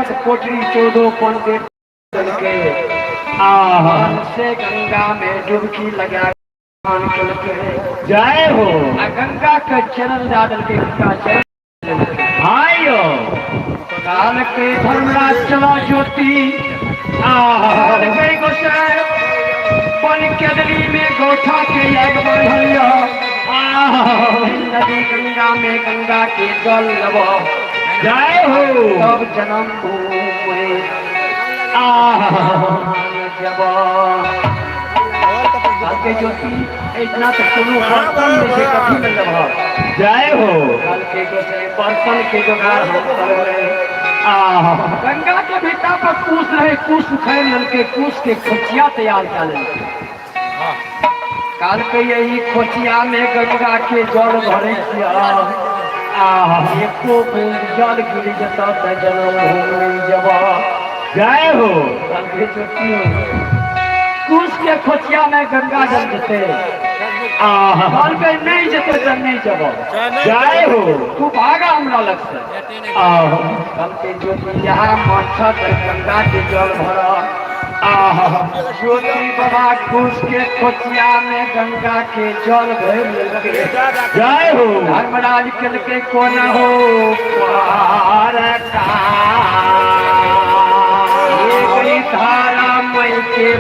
मत कोटरी 14 पंडित के से गंगा में डुबकी लगा जय हो। गंगा के चरण डाल के गंगा चरण आयो काल के धर्मराज चला ज्योति बन के दली में गोठा के आग बढ़िया नदी गंगा में गंगा के जल लब जय हो। तब जन्म भूमि जब के ज्योति इतना तो कोनो बर्तन में से कभी न लगा। जय हो। कल के बर्तन के जुगाड़ हम कर रहे गंगा के बेटा पर कूस रहे कूस उखाड़ ललके कूस के खोचिया तैयार कर लेके काल के यही खोचिया में गंगा के जल भरे एको जल गिर जता जन्म भूमि जब जय हो। कल के ज्योति कूस के खोचिया में गंगा जल जते कल के नहीं जते जल नहीं जब जय हो। तू भागा हमरा लग से कल के ज्योति यहाँ माथा तक गंगा के जल भरा ज्योति बाबा कूस के खोचिया में गंगा के जल भर लगे। जय हो। धर्मराज कल के कोन हो पार का ये धारा मई के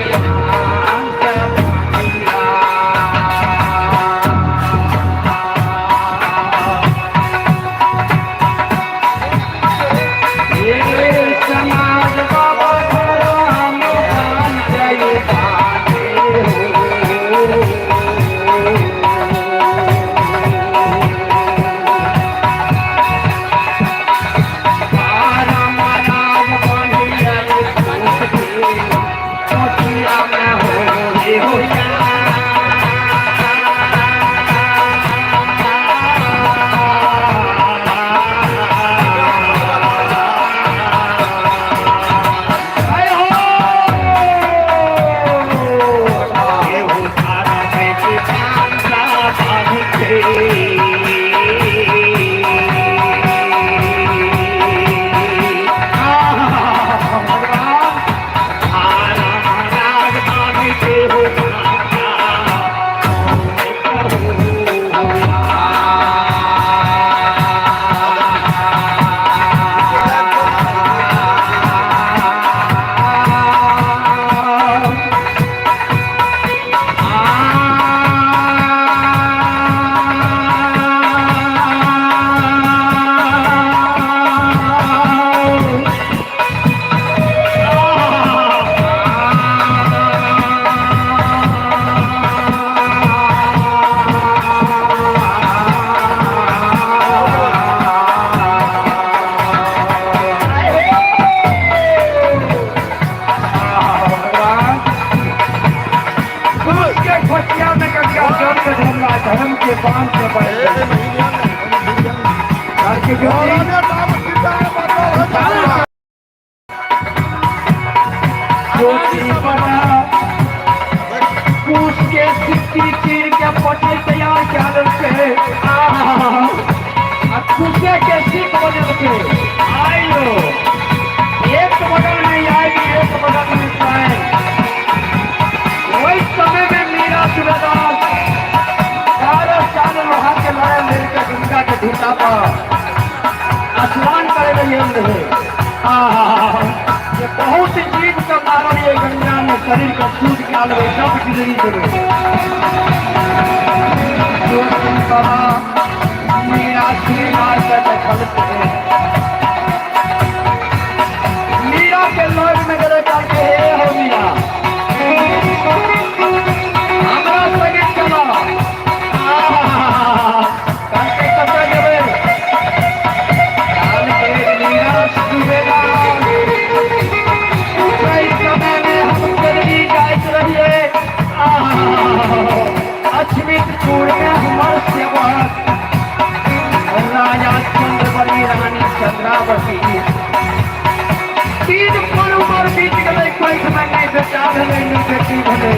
धर्म के बांध से पड़े ज्योति बना कूस के सिक्की चीर के पटे तैयार कर के कूसे के सिक बदल के आइयो एक बगल में आएगी एक बगल में पाए वही समय में मीरा सुबेदार लोहा के लड़ाई मिलकर गंगा के ढूंढा पर स्नान करे रही ये बहुत जीव का कारण ये गंगा में शरीर का सूझ के आल सब गिरी करो मीरा श्रीमार का दखल मीरा के लोग में गले करके हे हो मीरा हमारा सगे चला अश्वितपुर में हमारे सेवक राजा चंद्रवली रानी चंद्रावती 3 पर बीत गए कोई समय नहीं बेटा भले नहीं बेटी भले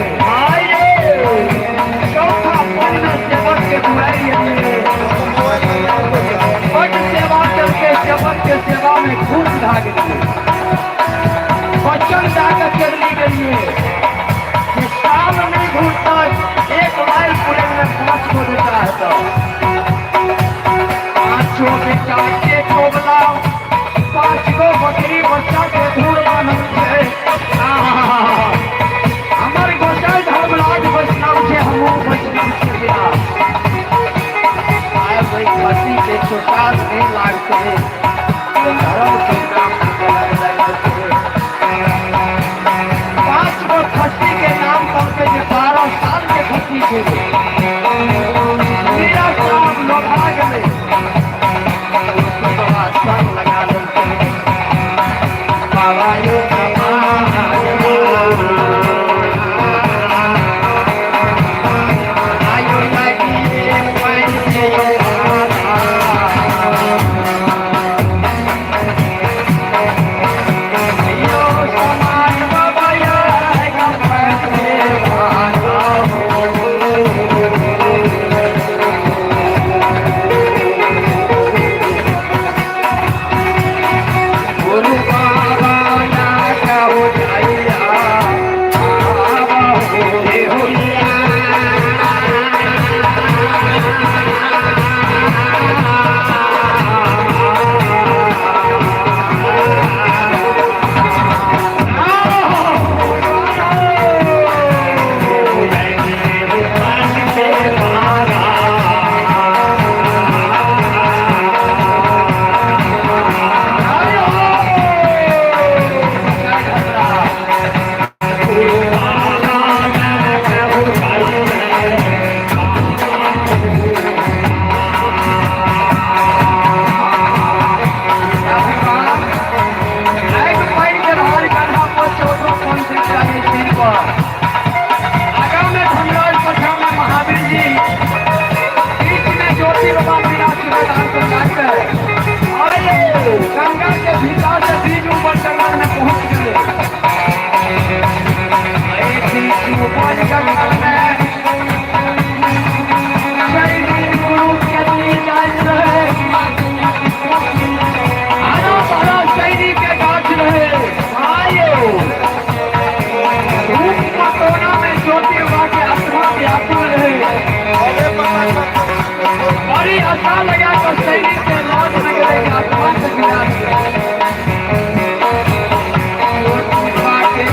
चौथा पन्न सेवक के दुआरी बड़ सेवा करके सेवक के सेवा में खूब भाग गए पांचों बेटा के कोबला, 5 गो बकरी बच्चा के धूल बनल छे। हमर गोसाई धर्मराज वैष्णव छे, हमहू वैष्णव छियै। आय भाई खसी के चोटास नहीं लागते, धर्म के नाम पे लगल छे। 5 गो खसी के नाम पर के 12 साल के खसी छे। मेरा काम लोभा गेलै, उसके बाद संग लगा लेलकै। बाबा यो आयो लागी रे पाइन के यो यो समान बाबा यो गम रे भागा गुरु बाबा ना कहो जाइया, बाबा होले होइया। गंगा के भीतर से बीज ऊपर जंगल में पहुंच गए। ऊपर जंगल में शैली गुरु के लिए जाए रहे, हरा भरा शैली के गाछ रहे। आयो धूप का कोना में ज्योति उगा के आत्मा व्याकुल रहे। बड़ी आशा लगा कर शैली के लौट निकले आत्मा से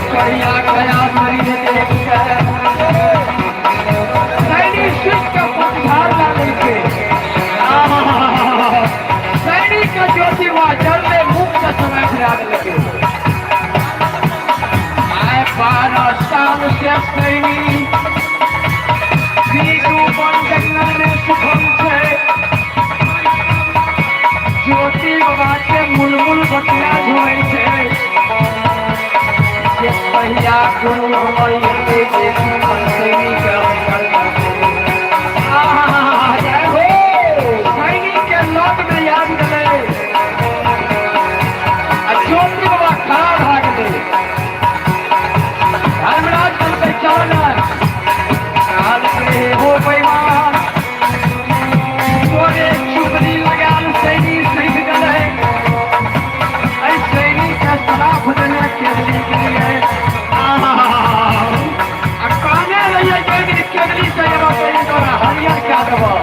कहिया गया मरी देख सैनिक शिव का पथार डाले के सैनिक का ज्योति हुआ जलने मुख का समय फिरा लगे। आए 12 साल से सैनिक बीजू बन जंगल में सुखम छे। ज्योति बाबा के मुलमुल बतिया धोए छे। पहिया गुरु देखी सैनिक के लौट में याद गए। ज्योति बाबा खड़ा भाग गए। धर्मराज बन के चल हो पैमान तोरे चुगली लगा सैनिक सीख गए। सैनिक का सलाह देने के लिए काने रहिए केगली से हरियर क्या देबो।